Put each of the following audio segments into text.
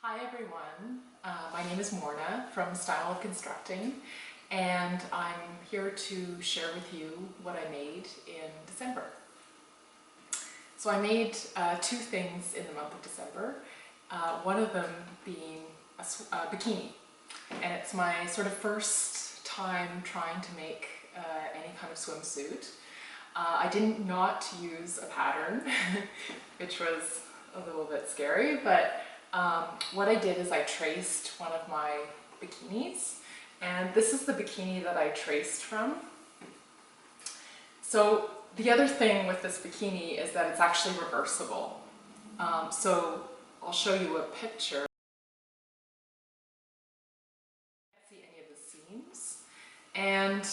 Hi everyone, my name is Morna from Style of Constructing, and I'm here to share with you what I made in December. So I made two things in the month of December, one of them being a bikini, and it's my sort of first time trying to make any kind of swimsuit. I did not use a pattern, which was a little bit scary, but what I did is I traced one of my bikinis, and this is the bikini that I traced from. So the other thing with this bikini is that it's actually reversible. So I'll show you a picture. You can't see any of the seams, and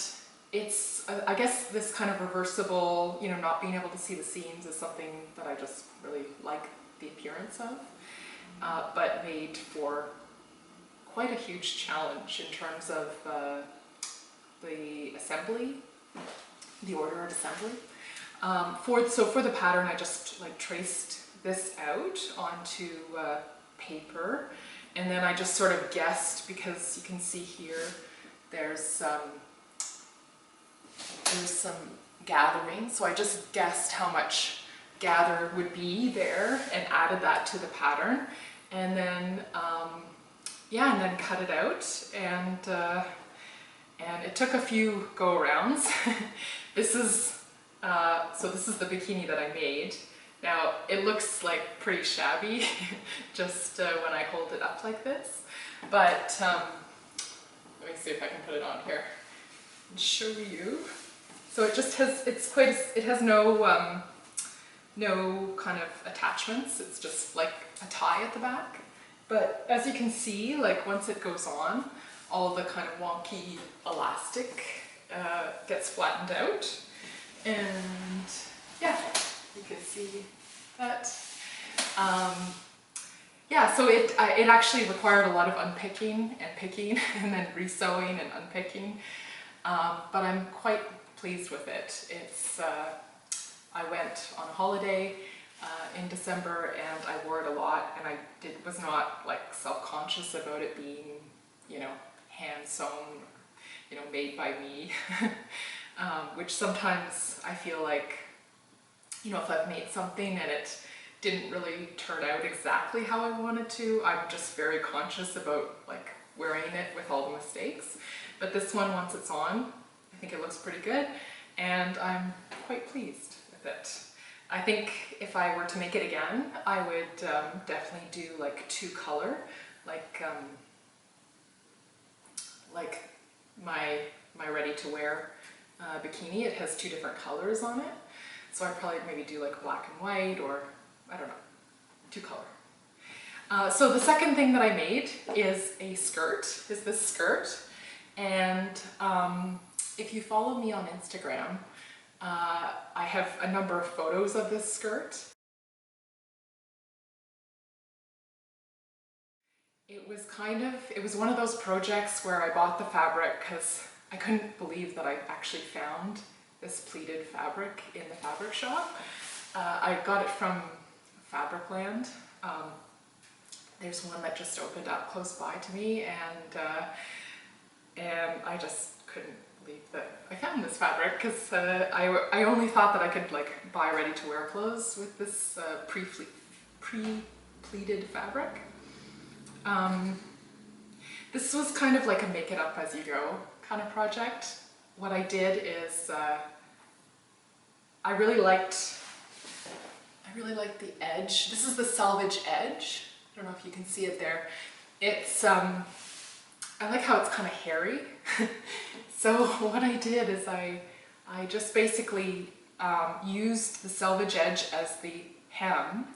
it's, I guess this kind of reversible, not being able to see the seams is something that I just really like the appearance of. But made for quite a huge challenge in terms of the assembly, the order of assembly. So for the pattern, I just traced this out onto paper, and then I just sort of guessed, because you can see here there's some gathering, so I just guessed how much gather would be there and added that to the pattern, and then and then cut it out, and it took a few go-arounds. This is the bikini that I made. Now it looks like pretty shabby just when I hold it up like this, but let me see if I can put it on here and show you. So it just has, it has no kind of attachments. It's just like a tie at the back. But as you can see, once it goes on, all the kind of wonky elastic gets flattened out. And yeah, you can see that. So it actually required a lot of unpicking and picking and then resewing and unpicking. But I'm quite pleased with it. It's I went on a holiday in December, and I wore it a lot, and I was not self-conscious about it being, hand sewn, made by me, which sometimes I feel like, if I've made something and it didn't really turn out exactly how I wanted to, I'm just very conscious about wearing it with all the mistakes. But this one, once it's on, I think it looks pretty good, and I'm quite pleased with it. I think if I were to make it again, I would definitely do two color, like my ready to wear bikini. It has two different colors on it, so I'd probably maybe do black and white, or I don't know, two color. So the second thing that I made is this skirt, and if you follow me on Instagram, I have a number of photos of this skirt. It was one of those projects where I bought the fabric because I couldn't believe that I actually found this pleated fabric in the fabric shop. I got it from Fabricland. There's one that just opened up close by to me, and I just couldn't believe that I found this fabric, because I only thought that I could buy ready-to-wear clothes with this pre-pleated fabric. This was kind of like a make it up as you go kind of project. What I did is I really liked the edge. This is the selvage edge. I don't know if you can see it there. It's I like how it's kind of hairy. So what I did is I just basically used the selvage edge as the hem,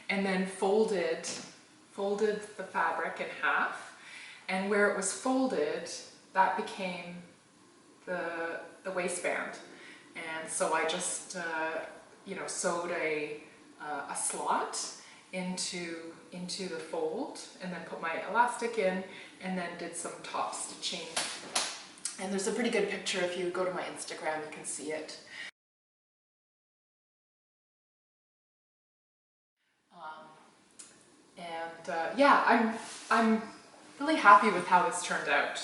and then folded the fabric in half, and where it was folded, that became the waistband. And so I just sewed a slot into the fold, and then put my elastic in, and then did some top stitching. And there's a pretty good picture. If you go to my Instagram, you can see it. And yeah, I'm really happy with how this turned out.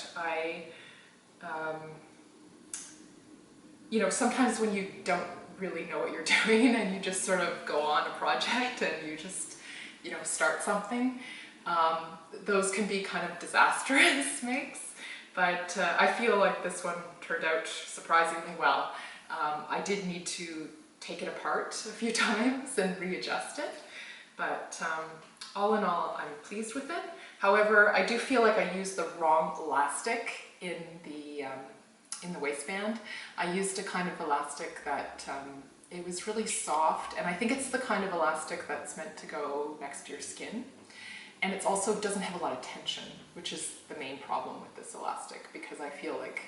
You know, sometimes when you don't really know what you're doing and you just sort of go on a project and you just, you know, start something, those can be kind of disastrous makes. But I feel like this one turned out surprisingly well. I did need to take it apart a few times and readjust it, but all in all, I'm pleased with it. However, I do feel like I used the wrong elastic in the waistband. I used a kind of elastic that it was really soft, and I think it's the kind of elastic that's meant to go next to your skin. And it also doesn't have a lot of tension, which is the main problem with this elastic, because I feel like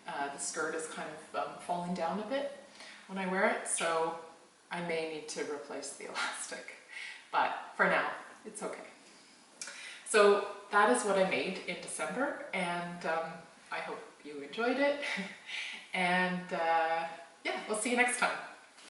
the skirt is kind of falling down a bit when I wear it, so I may need to replace the elastic. But for now, it's okay. So that is what I made in December, and I hope you enjoyed it. And yeah, we'll see you next time.